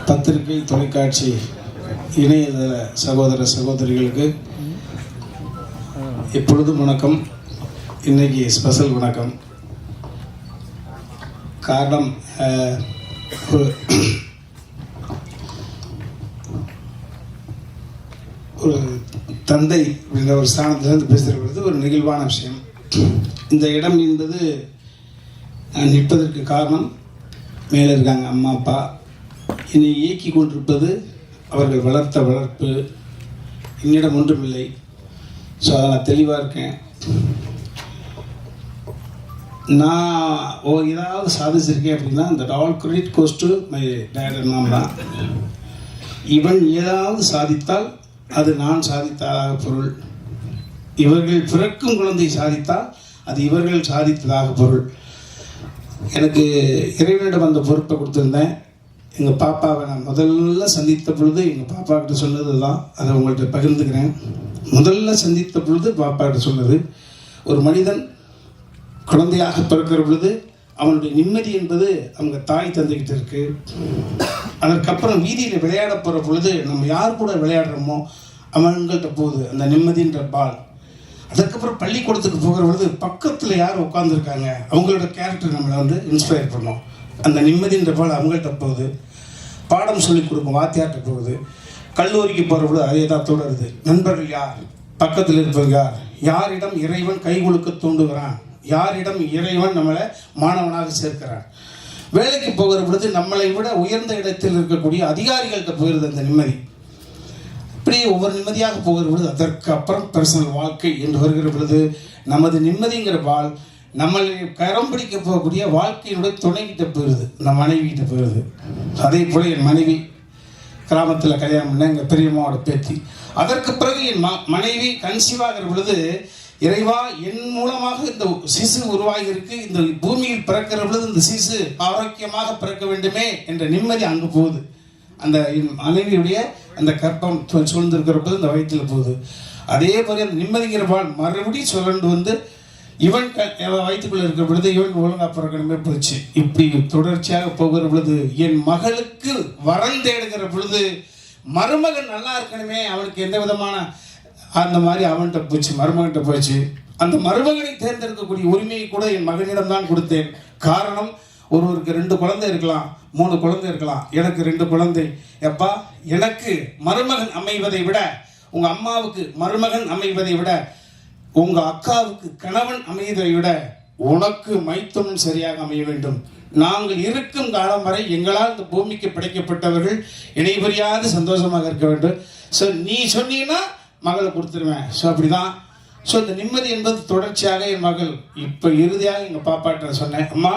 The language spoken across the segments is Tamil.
பத்திரிகை, தொலைக்காட்சி, இணையதள சகோதர சகோதரிகளுக்கு எப்பொழுதும் வணக்கம். இன்னைக்கு ஸ்பெஷல் வணக்கம். காரணம், ஒரு தந்தை என்ற ஒரு ஸ்தானத்திலிருந்து பேசுகிறது ஒரு நெகிழ்வான விஷயம். இந்த இடம் என்பது நான் நிற்பதற்கு காரணம், மேலே இருக்காங்க அம்மா அப்பா, என்னை இயக்கி கொண்டிருப்பது அவர்கள் வளர்த்த வளர்ப்பு. என்னிடம் ஒன்றுமில்லை. ஸோ அதை நான் தெளிவாக இருக்கேன். நான் ஏதாவது சாதிச்சிருக்கேன் அப்படின்னா இந்த all credit goes to my dad and mom தான். இவன் ஏதாவது சாதித்தால் அது நான் சாதித்ததாக பொருள். இவர்கள் பிறக்கும் குழந்தை சாதித்தால் அது இவர்கள் சாதித்ததாக பொருள். எனக்கு இறைவனிடம் அந்த பொறுப்பை கொடுத்துருந்தேன். எங்கள் பாப்பாவை நான் முதல்ல சந்தித்த பொழுது எங்கள் பாப்பா கிட்ட சொன்னது தான், அதை உங்கள்கிட்ட பகிர்ந்துக்கிறேன். முதல்ல சந்தித்த பொழுது பாப்பா கிட்ட சொன்னது, ஒரு மனிதன் குழந்தையாக பிறக்கிற பொழுது அவனுடைய நிம்மதி என்பது அவங்க தாய் தந்தைக்கிட்ட இருக்கு. அதற்கப்புறம் வீதியில் விளையாட போகிற பொழுது நம்ம யார் கூட விளையாடுறோமோ அவங்கள்ட்ட போகுது அந்த நிம்மதின்ற பால். அதுக்கப்புறம் பள்ளிக்கூடத்துக்கு போகிற பொழுது பக்கத்தில் யார் உட்காந்துருக்காங்க அவங்களோட கேரக்டர் நம்மளை இன்ஸ்பயர் பண்ணோம். அந்த நிம்மதின்ற பால் அவங்கள்ட்ட போகுது. பாடம் சொல்லிக் கொடுக்கும் வாத்தியார்கிட்ட போகுது. கல்லூரிக்கு போகிற பொழுது அதே தான் தொடருது. நண்பர்கள் யார், பக்கத்தில் இருப்பது யார், யாரிடம் இறைவன் கை கொடுக்க தூண்டுகிறான், யாரிடம் இறைவன் நம்மளை மாணவனாக சேர்க்கிறான். வேலைக்கு போகிற பொழுது நம்மளை விட உயர்ந்த இடத்தில் இருக்கக்கூடிய அதிகாரிகள்கிட்ட போகிறது அந்த நிம்மதி. இப்படி ஒவ்வொரு நிம்மதியாக போகிற பொழுது அதற்கு அப்புறம் பர்சனல் வாழ்க்கை என்று வருகிற பொழுது நமது நிம்மதிங்கிற வாழ் நம்மளை கரம் பிடிக்க போகக்கூடிய வாழ்க்கையினுடைய துணைக்கிட்ட போயிடுது, நம்ம மனைவிக்கிட்ட போயிடுது. அதே போல் என் மனைவி கிராமத்தில் கல்யாணம் பண்ண எங்கள் பெரியம்மாவோட பேத்தி. அதற்கு பிறகு என் மனைவி கன்சீவாகிற பொழுது இறைவா என் மூலமாக இந்த சிசு உருவாகி இருக்கு, இந்த பூமியில் பிறக்கிற பொழுது இந்த சிசு ஆரோக்கியமாக பிறக்க வேண்டுமே என்ற நிம்மதி அங்கு போகுது. அந்த மனைவியுடைய அந்த கற்பம் சூழ்ந்திருக்கிற போது இந்த வயிற்றில் போகுது. அதே போல அந்த நிம்மதிங்கிற பால் மறுபடியும் சுழண்டு இவன் வயிற்றுக்குள்ள இருக்கிற பொழுது இவன் ஒழுங்கா பிறக்கணுமே போச்சு. இப்படி தொடர்ச்சியாக போகிற பொழுது என் மகளுக்கு வரம் தேடுகிற பொழுது மருமகன் நல்லா இருக்கணுமே, அவனுக்கு எந்த விதமான அந்த மாதிரி அவன்கிட்ட போச்சு, மருமகன்கிட்ட போச்சு. அந்த மருமகனை தேர்ந்தெடுக்கக்கூடிய உரிமையை கூட என் மகனிடம் தான் கொடுத்தேன். காரணம், ஒருவருக்கு 2 குழந்தை இருக்கலாம், 3 குழந்தை இருக்கலாம். எனக்கு 2 குழந்தை. எப்பா, எனக்கு மருமகன் அமைவதை விட, உங்க அம்மாவுக்கு மருமகன் அமைவதை விட, உங்க அக்காவுக்கு கணவன் அமைவதை விட உனக்கு மைத்துனன் சரியாக அமைய வேண்டும். நாங்கள் இருக்கும் காலம் வரை எங்களால் இந்த பூமிக்கு படைக்கப்பட்டவர்கள் இணைபெரியாது சந்தோஷமாக இருக்க வேண்டும். ஸோ நீ சொன்னீங்கன்னா மகளை கொடுத்துருவேன். ஸோ அப்படிதான். ஸோ இந்த நிம்மதி என்பது தொடர்ச்சியாக என் மகள் இப்போ இறுதியாக எங்கள் பாப்பாட்ட சொன்னேன், அம்மா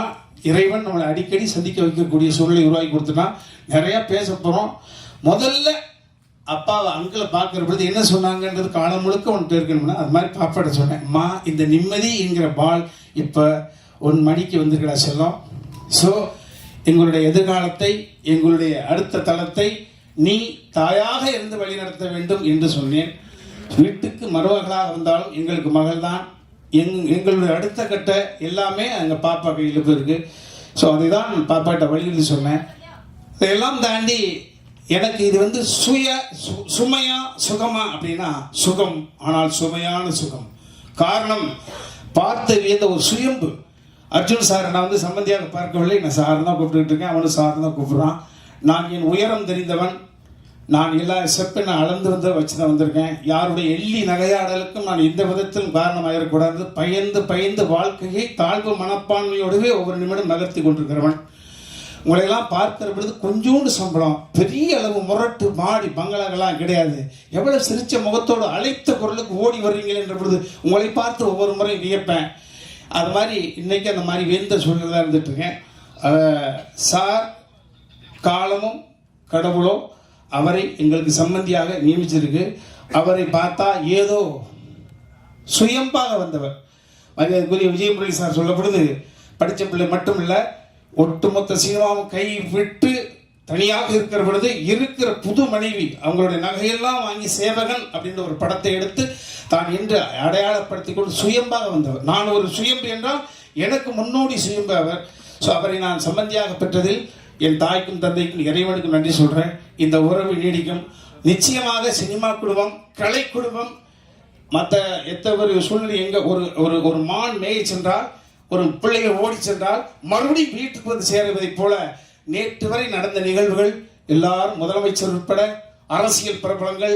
இறைவன் நம்மளை அடிக்கடி சந்திக்க வைக்கக்கூடிய சூழ்நிலை உருவாக்கி கொடுத்துனா நிறையா பேச போகிறோம். முதல்ல அப்பாவை அங்கிளை பார்க்குற பொழுது என்ன சொன்னாங்கன்றது காலம் முழுக்க ஒன்று இருக்கணும்னா அது மாதிரி பாப்பாட்ட சொன்னேன், அம்மா இந்த நிம்மதி என்கிற பால் இப்போ உன் மடிக்கு வந்துருக்கடா செல்லம். ஸோ எங்களுடைய எதிர்காலத்தை, எங்களுடைய அடுத்த தளத்தை நீ தாயாக இருந்து வழிநடத்த வேண்டும் என்று சொன்னேன். வீட்டுக்கு மருமகளாக வந்தாலும் எங்களுக்கு மகள் தான். எங்களுடைய அடுத்த கட்ட எல்லாமே எங்கள் பாப்பா கையில் இருக்கு. ஸோ அதை தான் பாப்பாட்ட வழியில் சொன்னேன். இதையெல்லாம் தாண்டி எனக்கு இது சுமையா சுகமா அப்படின்னா சுகம், ஆனால் சுமையான சுகம். காரணம், பார்த்து வியந்த ஒரு சுயம்பு. அர்ஜுன் சார் நான் சம்பந்தியாக பார்க்கவில்லை, நான் சார் தான் கூப்பிட்டுக்கிட்டு இருக்கேன், அவனு சார் தான் கூப்பிடுறான். நான் என் உயரம் தெரிந்தவன், நான் எல்லா ஸ்டெப்பை நான் அளந்து வச்சு தான் வந்திருக்கேன். யாருடைய எள்ளி நகையாடலுக்கும் நான் எந்த விதத்திலும் காரணமாயிடக்கூடாது. பயந்து வாழ்க்கையை தாழ்வு மனப்பான்மையோடவே ஒவ்வொரு நிமிடம் நகர்த்தி கொண்டிருக்கிறவன். உங்களையெல்லாம் பார்க்கிற பொழுது கொஞ்சோண்டு சம்பளம், பெரிய அளவு முரட்டு மாடி பங்களாக்கெல்லாம் கிடையாது. எவ்வளோ சிரிச்ச முகத்தோடு அழைத்த குரலுக்கு ஓடி வர்றீங்களே என்ற பொழுது உங்களை பார்த்து ஒவ்வொரு முறையும் வியப்பேன். அது மாதிரி இன்னைக்கு அந்த மாதிரி வெந்த சூழ்நிலை தான் இருந்துட்டுருக்கேன். சார் காலமும் கடவுளோ அவரை எங்களுக்கு சம்பந்தியாக நியமிச்சிருக்கு. அவரை பார்த்தா ஏதோ சுயம்பாக வந்தவர். மரியாதைக்குரிய விஜயமுரளி சார் சொல்லப்படுது, படித்த பிள்ளை மட்டும் இல்லை, ஒட்டுமொத்த சினிமாவும் கை விட்டு தனியாக இருக்கிற பொழுது இருக்கிற புது மனைவி அவங்களுடைய நகையெல்லாம் வாங்கி சேவகன் அப்படின்ற ஒரு படத்தை எடுத்து தான் என்று அடையாளப்படுத்திக் கொண்டு சுயம்பாக வந்தவர். நான் ஒரு சுயம்பு என்றால் எனக்கு முன்னோடி சுயம்பு அவர். ஸோ அவரை நான் சம்பந்தியாக பெற்றதில் என் தாய்க்கும் தந்தைக்கும் இறைவனுக்கும் நன்றி சொல்கிறேன். இந்த உறவு நீடிக்கும். நிச்சயமாக சினிமா குடும்பம், கலை குடும்பம், மற்ற எத்த ஒரு சூழ்நிலை எங்கே ஒரு ஒரு மான் மேய சென்றால், ஒரு பிள்ளைகள் ஓடி சென்றால் மறுபடியும் வீட்டுக்கு வந்து சேருவதைப் போல நேற்று வரை நடந்த நிகழ்வுகள் எல்லாரும் முதலமைச்சர் உட்பட அரசியல் பிரபலங்கள்,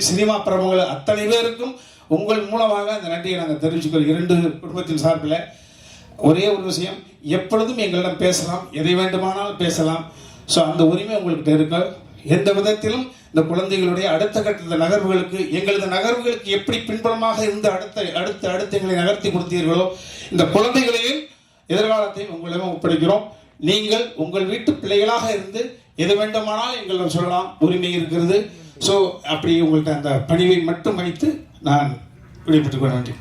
சினிமா பிரபலங்கள் அத்தனை பேருக்கும் உங்கள் மூலமாக அந்த நன்றியை நாங்கள் தெரிவிச்சுக்கிறோம். 2 குடும்பத்தின் சார்பில் ஒரே ஒரு விஷயம், எப்பொழுதும் எங்களிடம் பேசலாம், எதை வேண்டுமானாலும் பேசலாம். ஸோ அந்த உரிமை உங்கள்கிட்ட இருக்கு. எந்த விதத்திலும் இந்த குழந்தைகளுடைய அடுத்த கட்ட நகர்வுகளுக்கு, எங்களது நகர்வுகளுக்கு எப்படி பின்புலமாக இருந்து அடுத்து எங்களை நகர்த்தி கொடுத்தீர்களோ, இந்த குழந்தைகளையும் எதிர்காலத்தையும் உங்களிடம் ஒப்படைக்கிறோம். நீங்கள் உங்கள் வீட்டு பிள்ளைகளாக இருந்து எது வேண்டுமானால் எங்களிடம் சொல்லலாம், உரிமை இருக்கிறது. ஸோ அப்படி உங்கள்கிட்ட அந்த பணிவை மட்டும் வைத்து நான் விடைபெற்றுக் கொள்ள வேண்டும்.